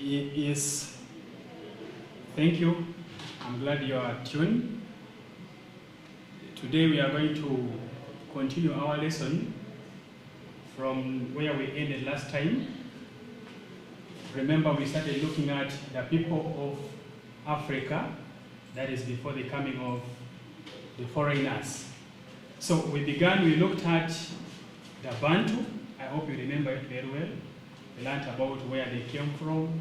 Yes, thank you. I'm glad you are tuned. Today we are going to continue our lesson from where we ended last time. Remember, we started looking at the people of Africa, that is before the coming of the foreigners. So we looked at the Bantu. I hope you remember it very well. We learned about where they came from,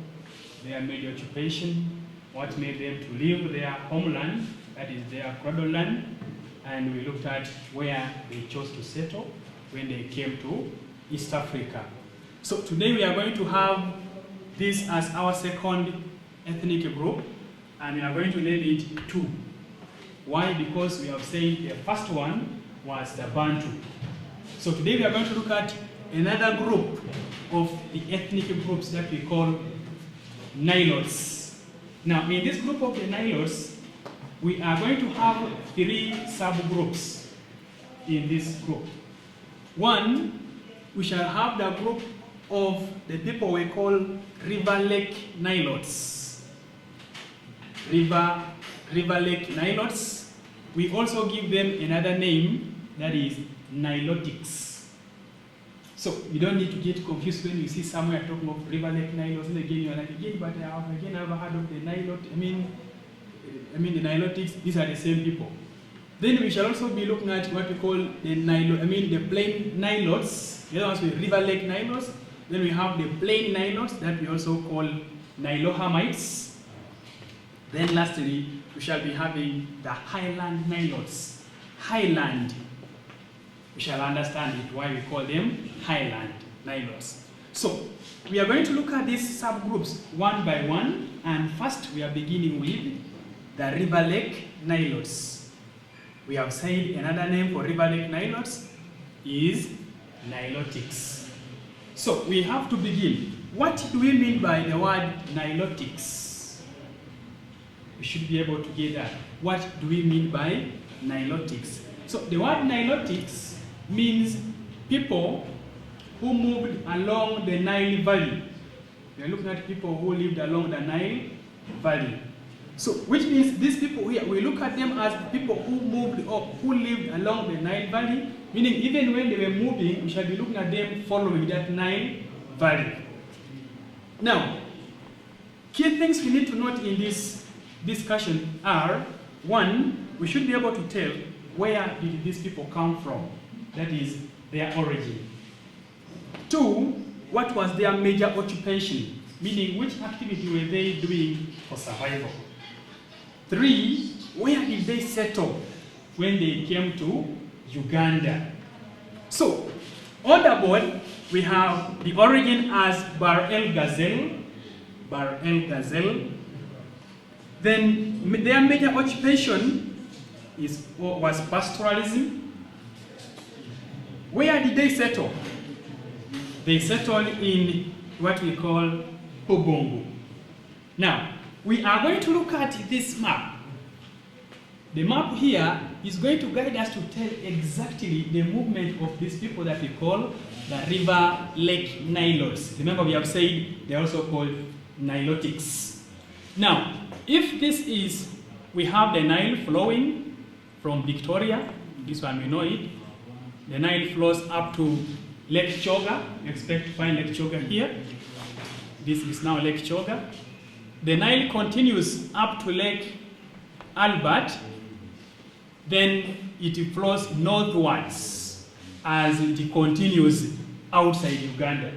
their major occupation, what made them to leave their homeland, that is their cradle land, and we looked at where they chose to settle when they came to East Africa. So today we are going to have this as our second ethnic group, and we are going to name it two. Why? Because we have said the first one was the Bantu. So today we are going to look at another group of the ethnic groups that we call Nilotes. Now, in this group of the Nilotes, we are going to have three subgroups in this group. One, we shall have the group of the people we call River Lake Nilotes. River Lake Nilotes. We also give them another name, that is Nilotics. So you don't need to get confused when you see somewhere talking of River Lake Nilotes, and again you're like, again, but I've never heard of the Nilotes. I mean the Nilotics, these are the same people. Then we shall also be looking at what we call the plain Nilotes. The other ones with River Lake Nilotes. Then we have the plain Nilotes that we also call Nilohamites. Then lastly, we shall be having the highland Nilotes. Highland. We shall understand it, why we call them highland Nilotes. So, we are going to look at these subgroups one by one, and first we are beginning with the River Lake Nilotes. We have said another name for River Lake Nilotes is Nilotics. So, we have to begin. What do we mean by the word Nilotics? We should be able to get that. What do we mean by Nilotics? So, the word Nilotics means people who moved along the Nile Valley. We are looking at people who lived along the Nile Valley. So, which means these people here, we look at them as people who moved or who lived along the Nile Valley, meaning even when they were moving, we shall be looking at them following that Nile Valley. Now, key things we need to note in this discussion are, one, we should be able to tell where did these people come from, that is their origin. Two, what was their major occupation, meaning which activity were they doing for survival. Three, where did they settle when they came to Uganda. So, on the board, we have the origin as Bahr el Ghazal. Then their major occupation was pastoralism. Where did they settle? They settled in what we call Ubungo. Now, we are going to look at this map. The map here is going to guide us to tell exactly the movement of these people that we call the River Lake Nilotes. Remember, we have said they are also called Nilotics. Now, if this is, we have the Nile flowing from Victoria, this one we know it. The Nile flows up to Lake Choga. You expect to find Lake Choga here. This is now Lake Choga. The Nile continues up to Lake Albert. Then it flows northwards as it continues outside Uganda.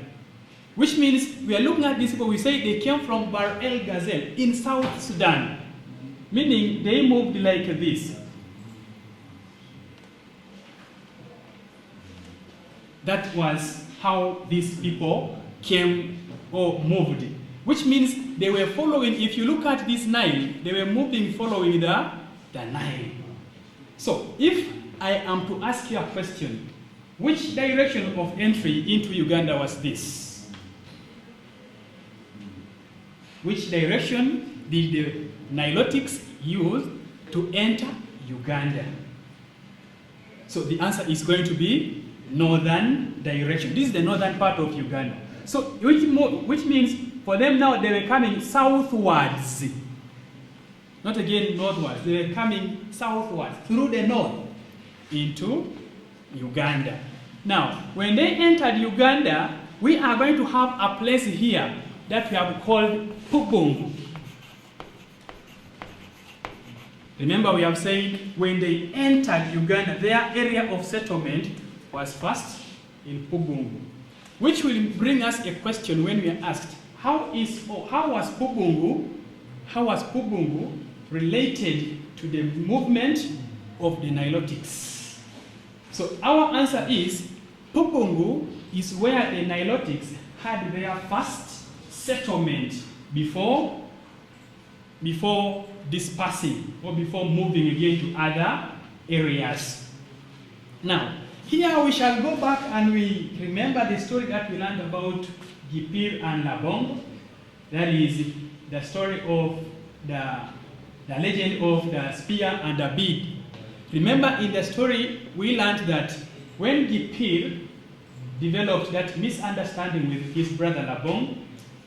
Which means we are looking at these people, we say they came from Bahr el Ghazal in South Sudan. Meaning they moved like this. That was how these people came or moved. Which means they were following, if you look at this Nile, they were moving following the Nile. So, if I am to ask you a question, which direction of entry into Uganda was this? Which direction did the Nilotics use to enter Uganda? So the answer is going to be northern direction. This is the northern part of Uganda. So which means for them now, they were coming southwards. Not again northwards. They were coming southwards through the north into Uganda. Now, when they entered Uganda, we are going to have a place here that we have called Pubungu. Remember, we have said when they entered Uganda, their area of settlement was first in Pubungu, which will bring us a question when we are asked, how was Pubungu related to the movement of the Nilotics? So our answer is Pubungu is where the Nilotics had their first settlement before dispersing or before moving again to other areas. Now, here we shall go back and we remember the story that we learned about Gipir and Labong. That is the story of the legend of the spear and the bead. Remember in the story we learned that when Gipir developed that misunderstanding with his brother Labong,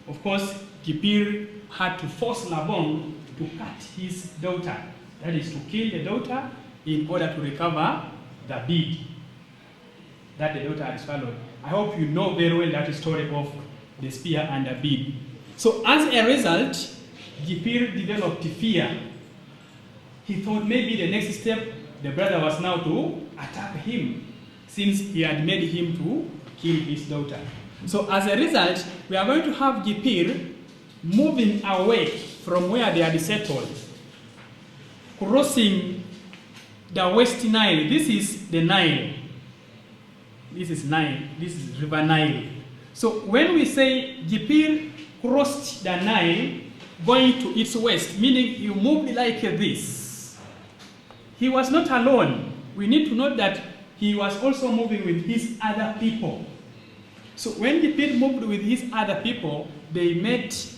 of course Gipir had to force Labong to cut his daughter, that is to kill the daughter in order to recover the bead that the daughter had swallowed. I hope you know very well that story of the spear and the bead. So as a result, Gipir developed fear. He thought maybe the next step, the brother was now to attack him, since he had made him to kill his daughter. So as a result, we are going to have Gipir moving away from where they had settled, crossing the West Nile. This is the Nile. This is Nile. This is River Nile. So when we say Gipir crossed the Nile going to its west, meaning he moved like this, he was not alone. We need to note that he was also moving with his other people. So when Gipir moved with his other people, they met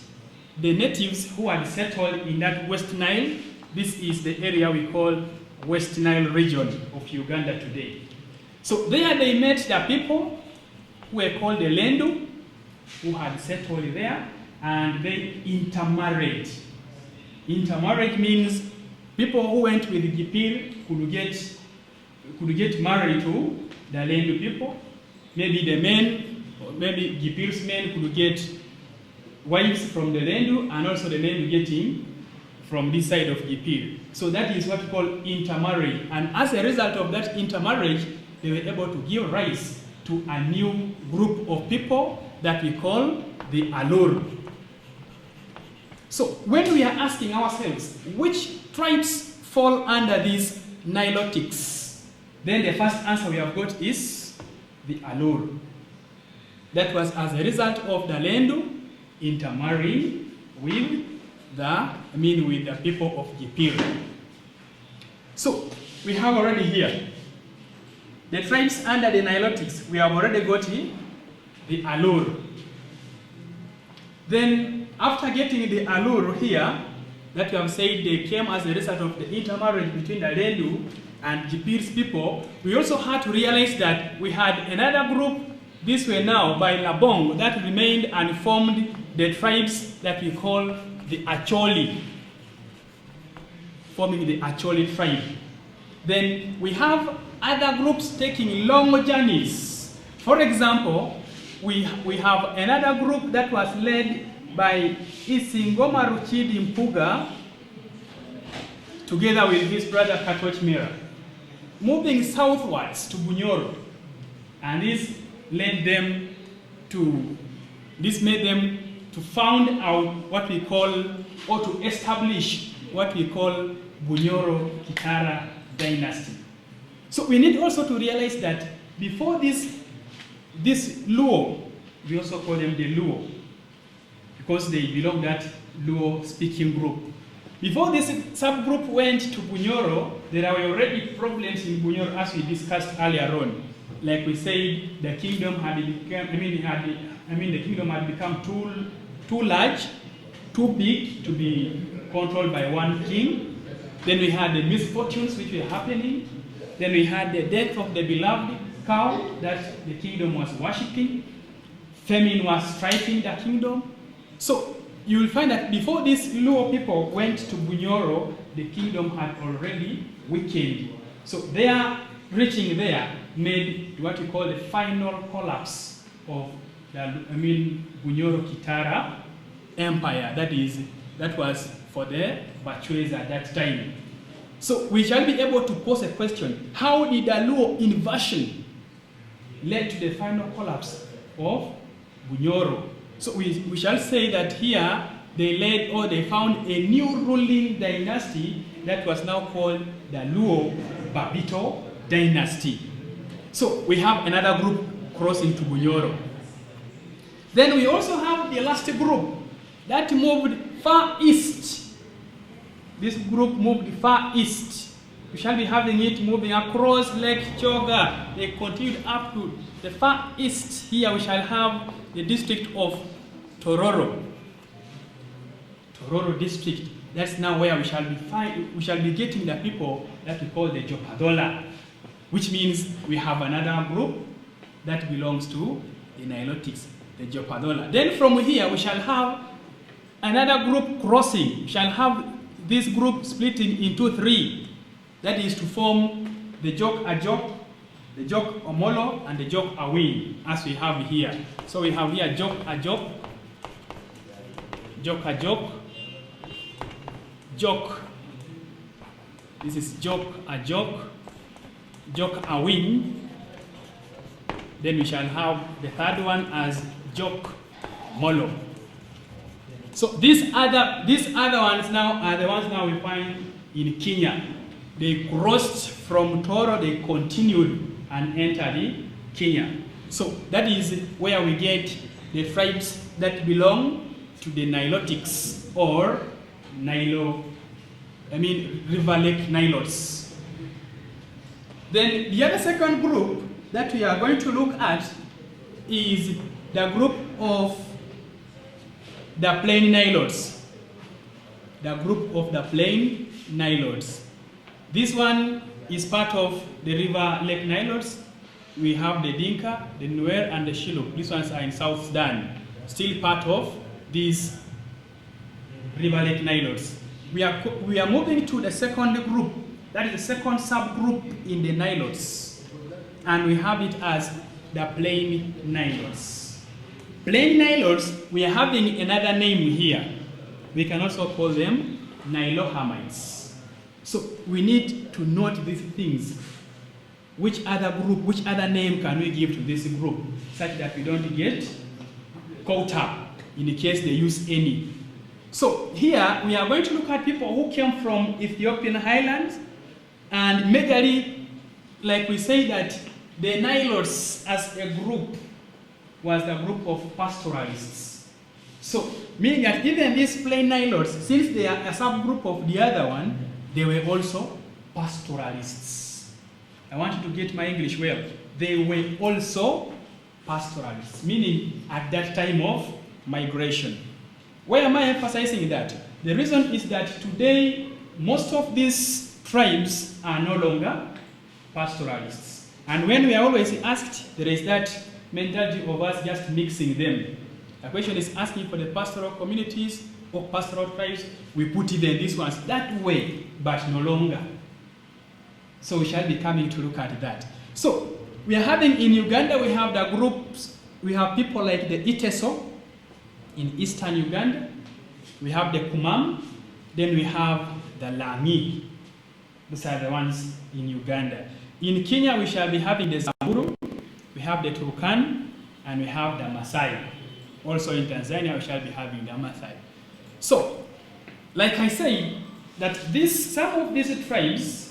the natives who had settled in that West Nile. This is the area we call West Nile region of Uganda today. So there they met the people who were called the Lendu, who had settled there, and they intermarried. Intermarriage means people who went with Gipir could get married to the Lendu people. Maybe the men, or maybe Gipir's men could get wives from the Lendu, and also the Lendu getting from this side of Gipir. So that is what we call intermarriage. And as a result of that intermarriage, they were able to give rise to a new group of people that we call the Alur. So when we are asking ourselves, which tribes fall under these Nilotics, then the first answer we have got is the Alur. That was as a result of the Lendu intermarrying with the people of Gipir. So we have already here the tribes under the Nilotics. We have already got the Alur. Then after getting the Alur here, that we have said they came as a result of the intermarriage between the Lendu and Gipir's people, we also had to realize that we had another group this way now by Labong that remained and formed the tribes that we call the Acholi, forming the Acholi tribe. Then we have other groups taking long journeys. For example, we have another group that was led by Isingoma Ruchidi Mpuga together with his brother Katoch Mira, moving southwards to Bunyoro, and this made them to found out what we call, or to establish what we call Bunyoro Kitara dynasty. So we need also to realize that before this Luo, we also call them the Luo, because they belong to that Luo speaking group. Before this subgroup went to Bunyoro, there were already problems in Bunyoro, as we discussed earlier on. Like we said, the kingdom had become too large, too big to be controlled by one king. Then we had the misfortunes which were happening. Then we had the death of the beloved cow that the kingdom was worshipping. Famine was striking the kingdom. So you will find that before these Luo people went to Bunyoro, the kingdom had already weakened. So their reaching there made what we call the final collapse of the Bunyoro Kitara Empire. That was for the Bachweza at that time. So we shall be able to pose a question: how did the Luo invasion led to the final collapse of Bunyoro? So we shall say that here they found a new ruling dynasty that was now called the Luo Babito dynasty. So we have another group crossing to Bunyoro. Then we also have the last group that moved far east. This group moved far east. We shall be having it moving across Lake Choga. They continued up to the far east. Here we shall have the district of Tororo. Tororo district. That's now where we shall be getting the people that we call the Jopadola, which means we have another group that belongs to the Nilotics, the Jopadola. Then from here we shall have another group crossing. We shall have this group splitting into three. That is to form the Jok Ajok, the Jok Omolo, and the Jok Awin, as we have here. So we have here Jok Ajok, Jok Ajok, Jok. This is Jok Ajok, Jok Awin. Then we shall have the third one as Jok Molo. So these other ones now are the ones now we find in Kenya. They crossed from Toro, they continued and entered Kenya. So that is where we get the tribes that belong to the Nilotics or River Lake Nilotes. Then the other second group that we are going to look at is the group of the Plain Nilotes. The group of the Plain Nilotes. This one is part of the River Lake Nilotes. We have the Dinka, the Nuer, and the Shilluk. These ones are in South Sudan, still part of these River Lake Nilotes. We are moving to the second group, that is the second subgroup in the Nilotes, and we have it as the Plain Nilotes. Plain Nilotes, we are having another name here. We can also call them Nilohamites. So we need to note these things. Which other group, which other name can we give to this group, such that we don't get caught up in the case they use any. So here we are going to look at people who came from Ethiopian highlands, and majorly, like we say, that the Nilotes as a group was the group of pastoralists. So meaning that even these Plain Nilotes, since they are a subgroup of the other one, they were also pastoralists. I want you to get my English well. They were also pastoralists, meaning at that time of migration. Why am I emphasizing that? The reason is that today, most of these tribes are no longer pastoralists. And when we are always asked, there is that mentality of us just mixing them. The question is asking for the pastoral communities or pastoral tribes. We put even these ones that way, but no longer. So we shall be coming to look at that. So we are having in Uganda, we have the groups, we have people like the Iteso in eastern Uganda, we have the Kumam, then we have the Langi. These are the ones in Uganda. In Kenya, we shall be having the Samburu, we have the Turkan, and we have the Maasai. Also in Tanzania, we shall be having the Maasai. So, like I say, that some of these tribes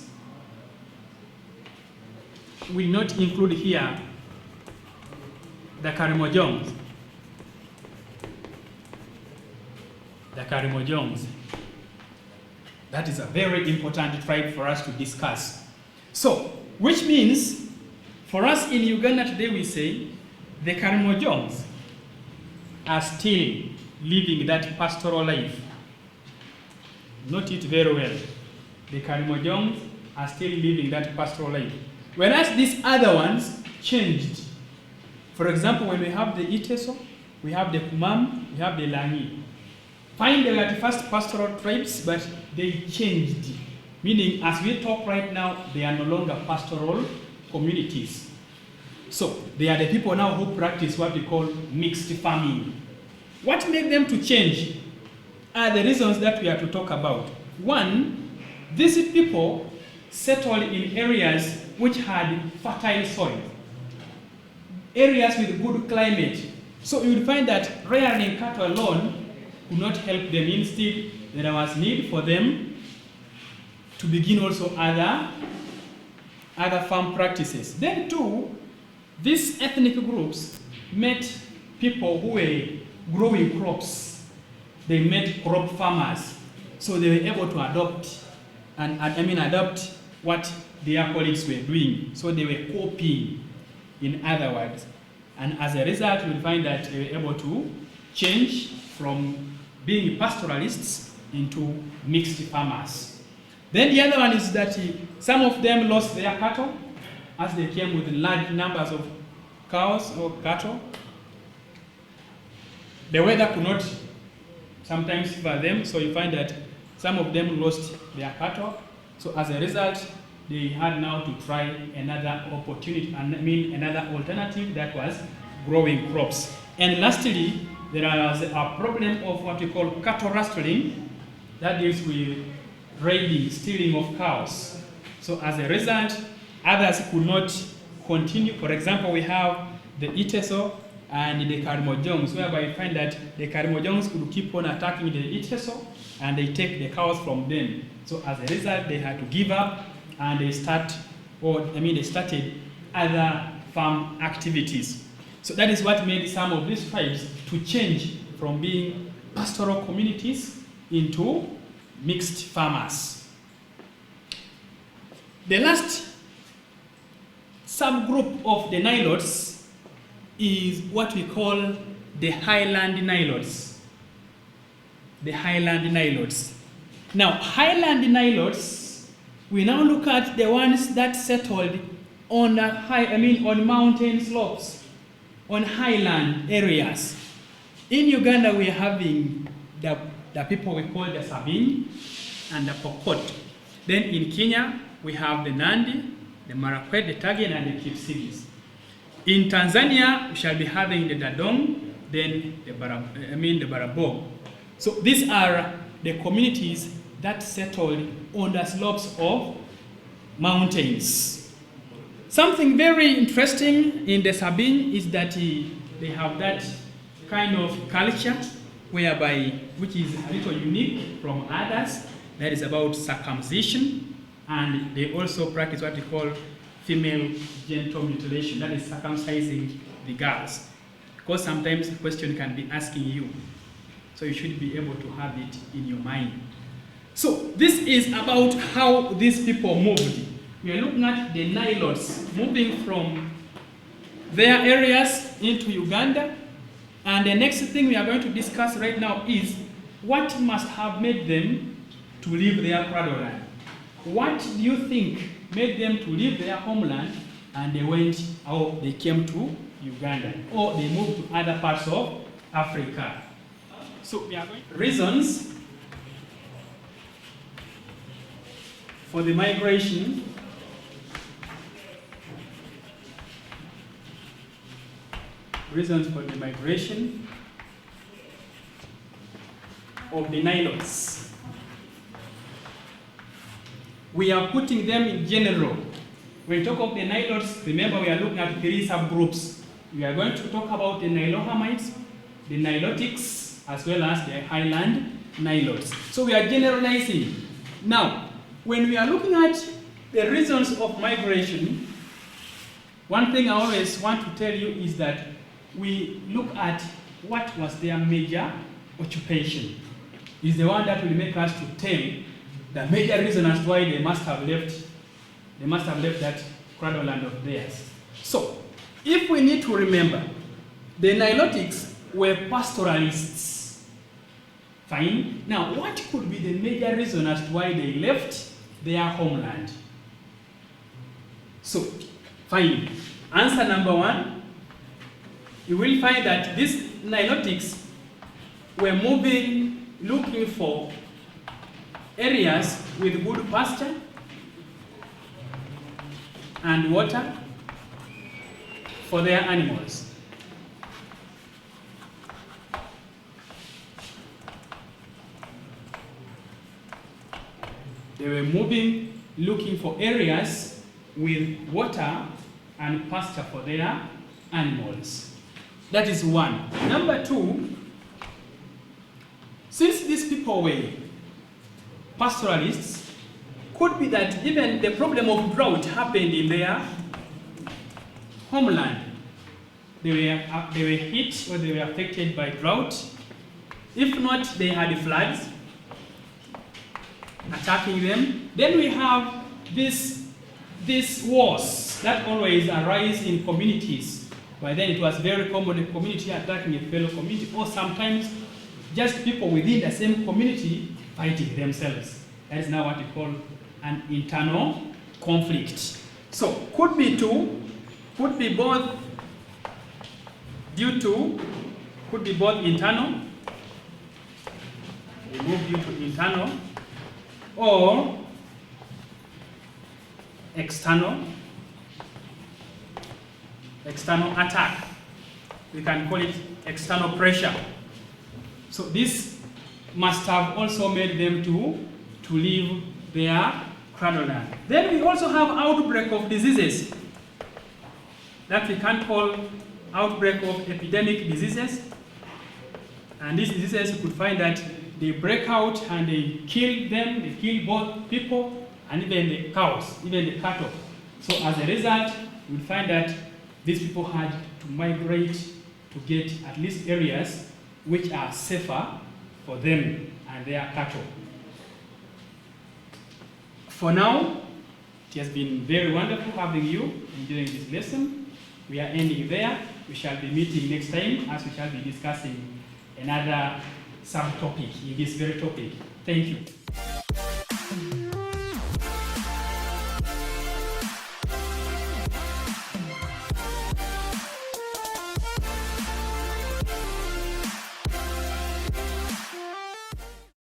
will not include here the Karimonjongs. The Karimonjongs. That is a very important tribe for us to discuss. So, which means, for us in Uganda today we say, the Karimonjongs are still living that pastoral life. Note it very well. The Karimonjongs are still living that pastoral life. Whereas these other ones changed. For example, when we have the Iteso, we have the Kumam, we have the Langi. Fine, they were the first pastoral tribes, but they changed. Meaning, as we talk right now, they are no longer pastoral communities. So, they are the people now who practice what we call mixed farming. What made them to change are the reasons that we are to talk about. One, these people settled in areas which had fertile soil, areas with good climate. So you will find that rearing cattle alone could not help them. Instead, there was need for them to begin also other farm practices. Then too, these ethnic groups met people who were growing crops. They met crop farmers. So they were able to adopt what their colleagues were doing. So they were copying, in other words. And as a result, you'll find that they were able to change from being pastoralists into mixed farmers. Then the other one is that some of them lost their cattle as they came with large numbers of cows or cattle. The weather could not sometimes favor them, so you find that some of them lost their cattle. So as a result, they had now to try another opportunity, another alternative, that was growing crops. And lastly, there was a problem of what we call cattle rustling, that deals with raiding, stealing of cows. So as a result, others could not continue. For example, we have the Iteso and the Karimojong, whereby you find that the Karimojong could keep on attacking the Iteso and they take the cows from them. So as a result, they had to give up and they started other farm activities. So that is what made some of these tribes to change from being pastoral communities into mixed farmers. The last subgroup of the Nilotes is what we call the Highland Nilotes. The Highland Nilotes. Now, Highland Nilotes, we now look at the ones that settled on on mountain slopes, on highland areas. In Uganda, we are having the people we call the Sabine and the Pokot. Then in Kenya, we have the Nandi, the Marakwet, the Tagen, and the Kipsigis. In Tanzania, we shall be having the Dadong, then the Barabog. So these are the communities that settled on the slopes of mountains. Something very interesting in the Sabine is that they have that kind of culture which is a little unique from others, that is about circumcision, and they also practice what we call female genital mutilation, that is circumcising the girls. Because sometimes the question can be asking you, so you should be able to have it in your mind. So this is about how these people moved. We are looking at the Nilotes moving from their areas into Uganda. And the next thing we are going to discuss right now is what must have made them to leave their cradleland. What do you think made them to leave their homeland and they came to Uganda, or they moved to other parts of Africa? So we are going to reasons for the migration. Reasons for the migration of the Nilotes. We are putting them in general. When we talk of the Nilotes, remember we are looking at 3 subgroups. We are going to talk about the Nilohamites, the Nilotics, as well as the Highland Nilotes. So we are generalizing. Now, when we are looking at the reasons of migration, one thing I always want to tell you is that we look at what was their major occupation. Is the one that will make us to tell the major reason as to why they must have left that cradleland of theirs. So, if we need to remember, the Nilotics were pastoralists. Fine. Now, what could be the major reason as to why they left their homeland? So, fine. Answer number 1, you will find that these Nilotics were moving, looking for areas with good pasture and water for their animals. They were moving, looking for areas with water and pasture for their animals. That is one. Number two, since these people were pastoralists, could be that even the problem of drought happened in their homeland. They were hit or they were affected by drought. If not, they had floods attacking them. Then we have these wars that always arise in communities. By then it was very common, a community attacking a fellow community, or sometimes just people within the same community fighting themselves. That is now what we call an internal conflict. So could be both internal, we move due to internal, or external attack. We can call it external pressure. So this must have also made them to leave their cradleland. Then we also have outbreak of diseases that we can call outbreak of epidemic diseases. And these diseases, you could find that they break out and they kill them, they kill both people and even the cows, even the cattle. So as a result, you would find that these people had to migrate to get at least areas which are safer for them and their cattle. For now, it has been very wonderful having you during this lesson. We are ending there. We shall be meeting next time as we shall be discussing another subtopic in this very topic. Thank you.